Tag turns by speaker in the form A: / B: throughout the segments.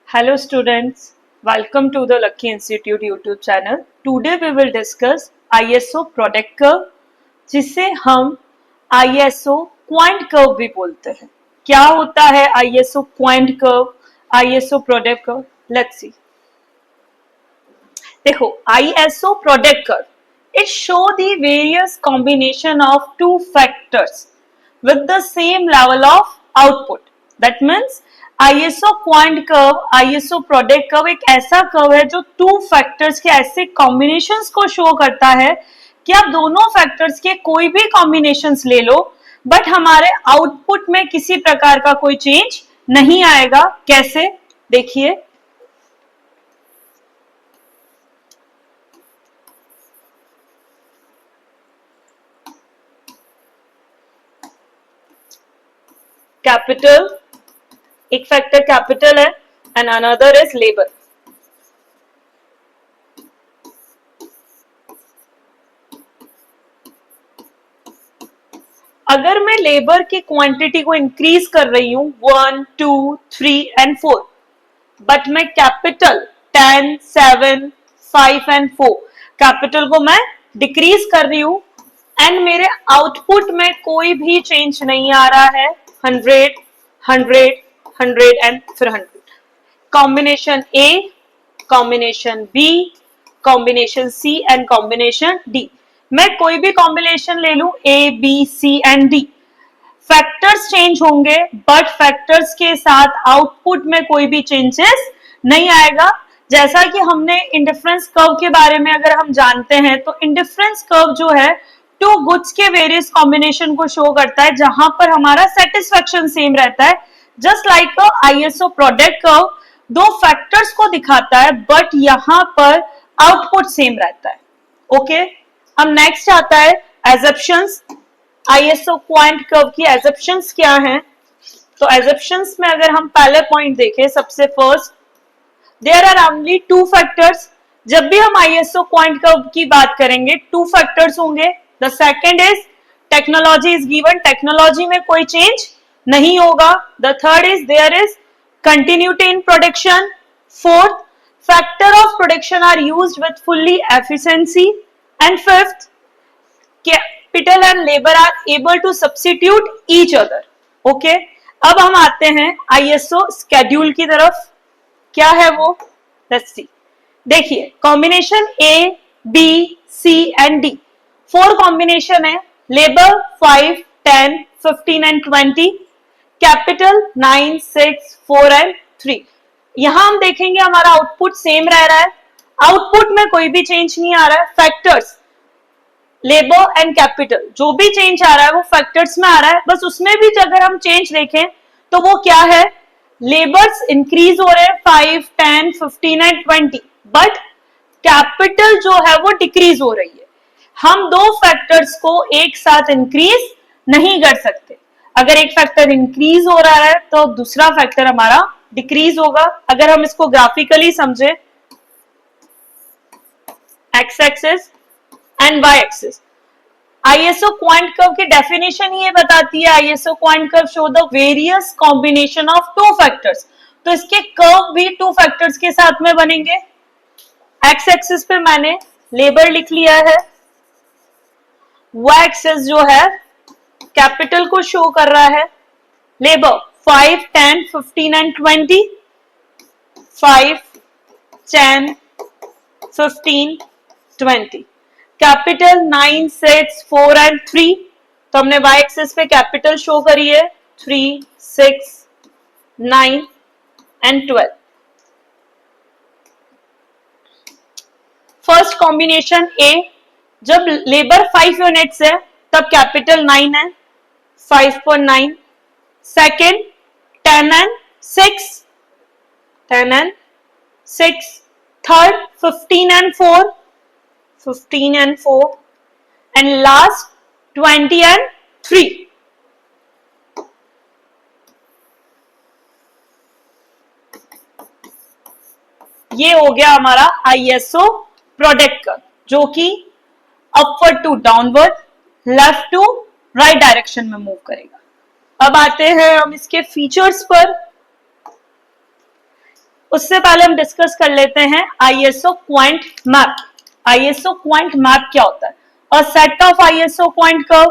A: Hello students, welcome to the Lucky Institute YouTube channel. Today we will discuss ISO product curve जिसे हम ISO quant curve भी बोलते हैं. क्या होता है ISO quant curve, ISO product curve? Let's see. देखो ISO product curve, it show the various combination of two factors with the same level of output. That means ISO quant curve, ISO product curve एक ऐसा curve है जो two factors के ऐसे combinations को show करता है कि आप दोनों फैक्टर्स के कोई भी कॉम्बिनेशंस ले लो बट हमारे आउटपुट में किसी प्रकार का कोई चेंज नहीं आएगा. कैसे? देखिए, कैपिटल, एक फैक्टर कैपिटल है एंड अनदर इज लेबर. अगर मैं लेबर की क्वांटिटी को इंक्रीज कर रही हूं 1, 2, 3 एंड 4 बट मैं कैपिटल 10, 7, 5 एंड 4 कैपिटल को मैं डिक्रीज कर रही हूं एंड मेरे आउटपुट में कोई भी चेंज नहीं आ रहा है 100, 100, 100 एंड फिर 100. Combination A, combination B, combination C and combination D. मैं कोई भी कॉम्बिनेशन ले लूं A, B, C and D, factors change होंगे बट फैक्टर्स के साथ आउटपुट में कोई भी चेंजेस नहीं आएगा. जैसा कि हमने इंडिफरेंस कर्व के बारे में अगर हम जानते हैं तो इंडिफरेंस कर्व जो है टू गुड्स के वेरियस कॉम्बिनेशन को शो करता है जहां पर हमारा सेटिस्फेक्शन सेम रहता है. Just like ISO product curve दो फैक्टर्स को दिखाता है बट यहां पर आउटपुट सेम रहता है. ओके, अब नेक्स्ट आता है एजप्शंस. ISO क्वांट कर्व की एजप्शंस क्या हैं? तो एजप्शंस में अगर हम पहले पॉइंट देखें, सबसे first, there are only two factors. जब भी हम ISO क्वांट कर्व की बात करेंगे टू फैक्टर्स होंगे. The second is technology is given, technology में कोई चेंज नहीं होगा. The third is there is continuity in production. Fourth, factor of production are used with fully efficiency. And fifth, capital and labour are able to substitute each other. Okay, अब हम आते हैं ISO schedule की तरफ. क्या है वो? Let's see. देखिए, combination A, B, C and D, 4 combination है. Labour 5, 10, 15 and 20, capital 9, 6, 4 and 3. यहां हम देखेंगे हमारा आउटपुट सेम रह रहा है, आउटपुट में कोई भी चेंज नहीं आ रहा है. फैक्टर्स लेबर एंड कैपिटल जो भी चेंज आ रहा है वो फैक्टर्स में आ रहा है. बस उसमें भी अगर हम चेंज देखें तो वो क्या है? लेबर्स इंक्रीज हो रहे हैं 5, 10, 15 एंड 20 बट कैपिटल जो है वो डिक्रीज हो रही है. हम दो फैक्टर्स को एक साथ इंक्रीज नहीं कर सकते. अगर एक फैक्टर इंक्रीज हो रहा है तो दूसरा फैक्टर हमारा डिक्रीज होगा. अगर हम इसको ग्राफिकली समझे, X axis and Y axis, ISO quant curve की डेफिनेशन ये बताती है ISO quant curve show the various combination of two factors. तो इसके कर्व भी टू फैक्टर्स के साथ में बनेंगे. एक्स एक्सिस पे मैंने लेबर लिख लिया है, वाई एक्सिस जो है कैपिटल को शो कर रहा है. Labour 5, 10, 15 and 20, 5, 10, 15, 20, capital 9, 6, 4 and 3. तो हमने वाई एक्सिस पे कैपिटल शो करी है 3, 6, 9 एंड 12. फर्स्ट कॉम्बिनेशन ए, जब लेबर 5 यूनिट्स है तब कैपिटल 9 है 5.9. Second 10 and 6, 10 and 6. Third 15 and 4, 15 and 4 and last 20 and 3. ये हो गया हमारा ISO प्रोडक्ट कर्व जो कि upward to downward, left to right direction में मूव करेगा. अब आते हैं हम इसके फीचर्स पर. उससे पहले हम डिस्कस कर लेते हैं ISO quant map. ISO quant map क्या होता है? A set of ISO quant curve,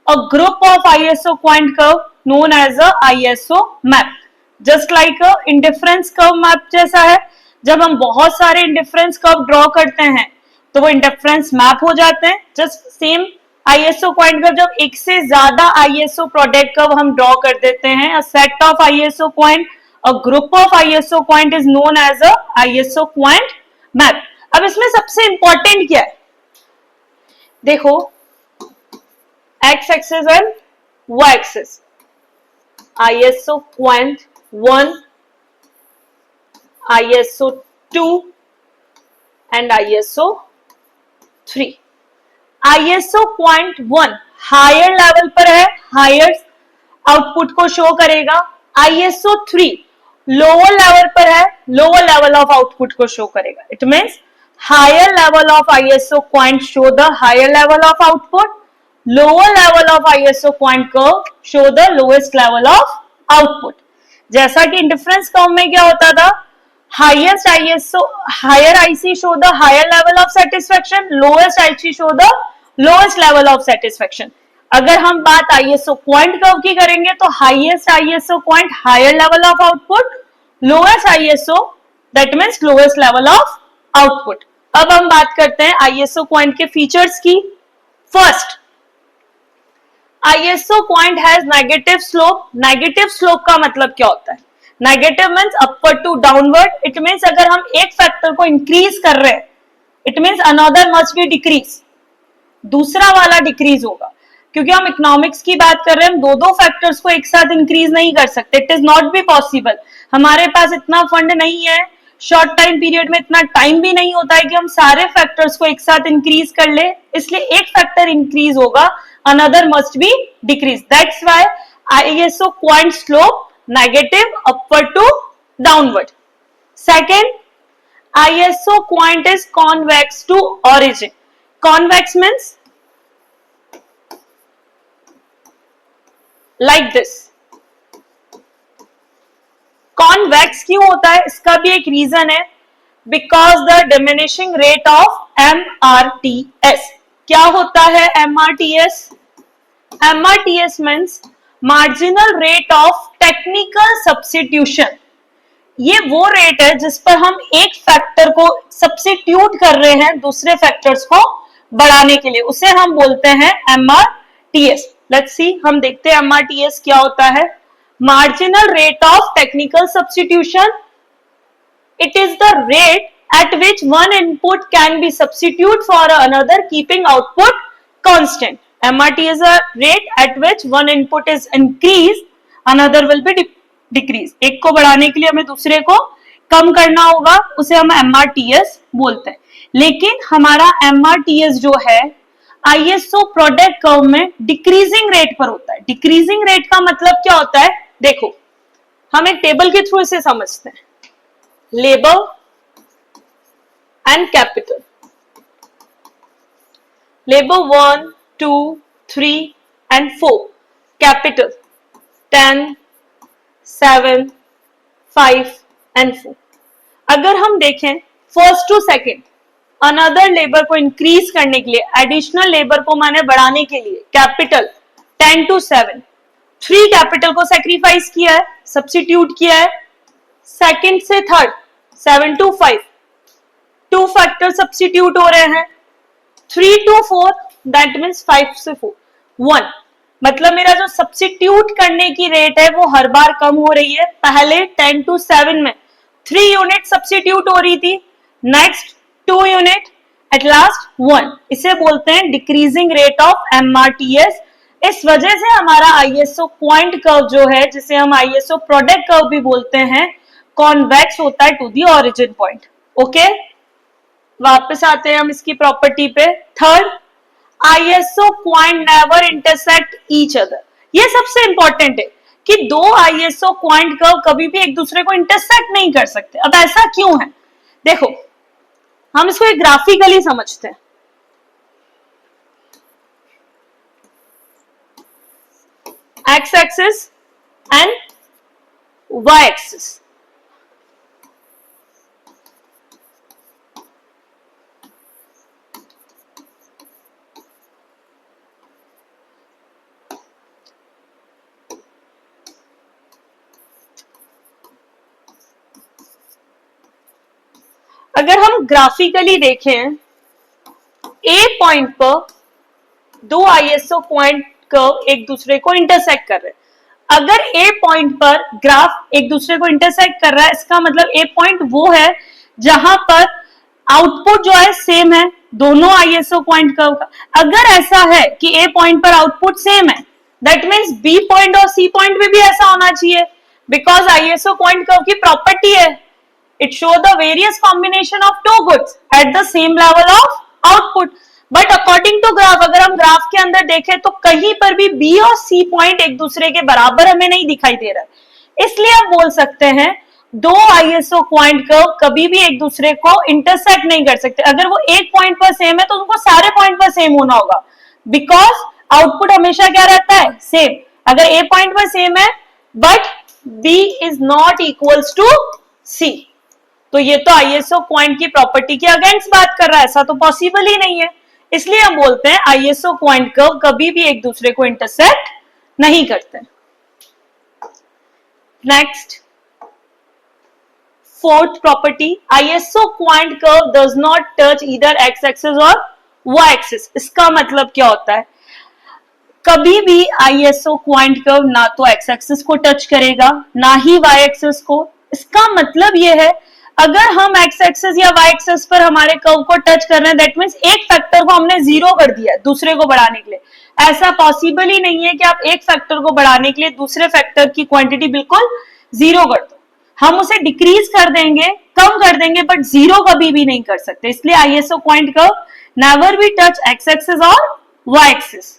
A: a group of ISO quant curve known as a iso map. Just like a indifference curve map जैसा है। जब हम बहुत सारे इंडिफरेंस कर्व ड्रॉ करते हैं तो वो इंडिफरेंस मैप हो जाते हैं। Just same ISO quant curve, जब एक से ज्यादा आईएसओ प्रोडक्ट कर्व हम ड्रॉ कर देते हैं, a set of ISO quant, a group of ISO quant is known as a ISO quant map. अब इसमें सबसे इंपॉर्टेंट क्या है? देखो, X axis and Y axis, ISO quant 1, ISO 2 and ISO 3। ISO quant 1 higher level पर है, higher output को show करेगा। आईएसओ 3 लोअर लेवल पर है, लोअर लेवल ऑफ आउटपुट को शो करेगा। It means higher level of ISO quant show the higher level of output, lower level of ISO quant curve show the lowest level of output. जैसा कि indifference curve में क्या होता था, highest ISO, higher IC show the higher level of satisfaction, lowest IC show the lowest level of satisfaction। अगर हम बात ISO quant curve की करेंगे तो highest ISO quant higher level of output, lowest ISO that means lowest level of output। अब हम बात करते हैं ISO क्वांट के फीचर्स की। First, ISO quant has negative slope. Negative slope का मतलब क्या होता है? Negative means upward to downward. It means अगर हम एक फैक्टर को इंक्रीज कर रहे हैं, it means another must be decrease, दूसरा वाला डिक्रीज होगा। क्योंकि हम इकोनॉमिक्स की बात कर रहे हैं, हम दो दो फैक्टर्स को एक साथ इंक्रीज नहीं कर सकते। It is not be possible. हमारे पास इतना फंड नहीं है, शॉर्ट टाइम पीरियड में इतना टाइम भी नहीं होता है कि हम सारे फैक्टर्स को एक साथ इंक्रीज कर ले। इसलिए एक फैक्टर इंक्रीज होगा, another must be decrease. That's why ISO quant slope negative upward to downward। Second, ISO quant is convex to origin। Convex means like this। convex क्यों होता है? इसका भी एक रीजन है, because the diminishing rate of MRTS। क्या होता है MRTS? MRTS means marginal rate of technical substitution. ये वो रेट है जिस पर हम एक फैक्टर को सब्स्टिट्यूट कर रहे हैं दूसरे फैक्टर्स को बढ़ाने के लिए, उसे हम बोलते हैं MRTS। लेट्स सी, हम देखते हैं MRTS क्या होता है। Marginal rate of technical substitution, it is the rate at which one input can be substitute for another keeping output constant। MRT is a rate at which one input is increased, another will be decrease। एक को बढ़ाने के लिए हमें दूसरे को कम करना होगा, उसे हम MRTS बोलते हैं। लेकिन हमारा MRTS जो है ISO प्रोडक्ट कर्व में डिक्रीजिंग रेट पर होता है। डिक्रीजिंग रेट का मतलब क्या होता है? देखो, हम एक टेबल के थ्रू इसे समझते हैं। Labour and capital, labor 1, 2, 3 and 4, capital 10, 7, 5 and 4। अगर हम देखें first to second, another labour को इंक्रीज करने के लिए, एडिशनल लेबर को माने बढ़ाने के लिए, कैपिटल 10 to 7, 3 कैपिटल को सेक्रीफाइस किया है, सब्स्टिट्यूट किया है। सेकेंड से थर्ड 7 to 5, 2 फैक्टर सब्स्टिट्यूट हो रहे हैं। 3 to 4 दैट मीन्स 5 से 4 1। मतलब मेरा जो सब्स्टिट्यूट करने की रेट है वो हर बार कम हो रही है। पहले 10 to 7 में 3 यूनिट सब्स्टिट्यूट हो रही थी, नेक्स्ट 2 यूनिट, एट लास्ट 1। इसे बोलते हैं डिक्रीजिंग रेट ऑफ MRTS। इस वजह से हमारा ISO क्वांट कर्व जो है, जिसे हम ISO प्रोडक्ट कर्व भी बोलते हैं, कॉन्वेक्स होता है to the origin point. Okay, वापस आते हैं हम इसकी प्रॉपर्टी पे। Third, ISO quant never intersect each other. ये सबसे इंपॉर्टेंट है कि दो ISO क्वांट कर्व कभी भी एक दूसरे को इंटरसेक्ट नहीं कर सकते। अब ऐसा क्यों है? देखो, हम इसको एक ग्राफिकली समझते हैं। X axis and Y axis. अगर हम ग्राफिकली देखें, ए पॉइंट पर दो आईएसओ पॉइंट कर्व एक दूसरे को इंटरसेक्ट कर रहे हैं। अगर ए पॉइंट पर ग्राफ एक दूसरे को इंटरसेक्ट कर रहा है, इसका मतलब ए पॉइंट वो है जहां पर आउटपुट जो है सेम है दोनों आईएसओ पॉइंट कर्व का। अगर ऐसा है कि ए पॉइंट पर आउटपुट सेम है, दैट मीन्स बी पॉइंट और सी पॉइंट में भी ऐसा होना चाहिए, बिकॉज आईएसओ पॉइंट कर्व की प्रॉपर्टी है, it show the various combination of two goods at the same level of output. But according to graph, अगर हम ग्राफ के अंदर देखें तो कहीं पर भी B और C पॉइंट एक दूसरे के बराबर हमें नहीं दिखाई दे रहा है। इसलिए हम बोल सकते हैं दो आईएसओ पॉइंट कर्व कभी भी एक दूसरे को इंटरसेक्ट नहीं कर सकते। अगर वो एक पॉइंट पर सेम है तो उनको सारे पॉइंट पर सेम होना होगा, बिकॉज आउटपुट हमेशा क्या रहता है, सेम। अगर ए पॉइंट पर सेम है but B is not equals to C, तो ये तो आईएसओ पॉइंट की प्रॉपर्टी के अगेंस्ट बात कर रहा है, ऐसा तो पॉसिबल ही नहीं है। इसलिए हम बोलते हैं आईएसओ पॉइंट कर्व कभी भी एक दूसरे को इंटरसेक्ट नहीं करते। Next, fourth property, ISO point curve does not touch either x axis और वाई एक्सिस। इसका मतलब क्या होता है, कभी भी आईएसओ पॉइंट कर्व ना तो एक्स एक्सिस को टच करेगा ना ही वाई एक्सिस को। इसका मतलब यह है अगर हम एक्स एक्सिस या वाई एक्सिस पर हमारे कर्व को टच कर रहे हैं, दैट मींस एक फैक्टर को हमने जीरो कर दिया दूसरे को बढ़ाने के लिए। ऐसा पॉसिबल ही नहीं है कि आप एक फैक्टर को बढ़ाने के लिए दूसरे फैक्टर की क्वांटिटी बिल्कुल जीरो कर दो। हम उसे डिक्रीज कर देंगे, कम कर देंगे, बट जीरो कभी भी नहीं कर सकते। इसलिए ISO point curve never be touch X axis और वाई एक्सिस।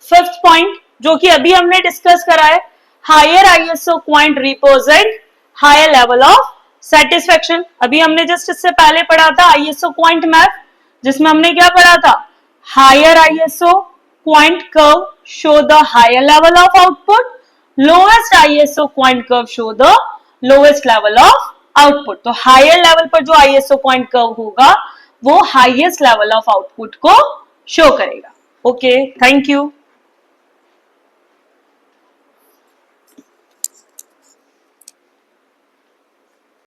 A: फिफ्थ पॉइंट जो कि अभी हमने डिस्कस करा है, higher ISO point represent higher level of satisfaction. अभी हमने जस्ट इससे पहले पढ़ा था आईएसओ पॉइंट मैप, जिसमें हमने क्या पढ़ा था, higher ISO point curve show the higher level of output, lowest ISO point curve show the lowest level of output. तो हायर लेवल पर जो आईएसओ पॉइंट कर्व होगा वो हाईएस्ट लेवल ऑफ आउटपुट को शो करेगा। Okay, thank you.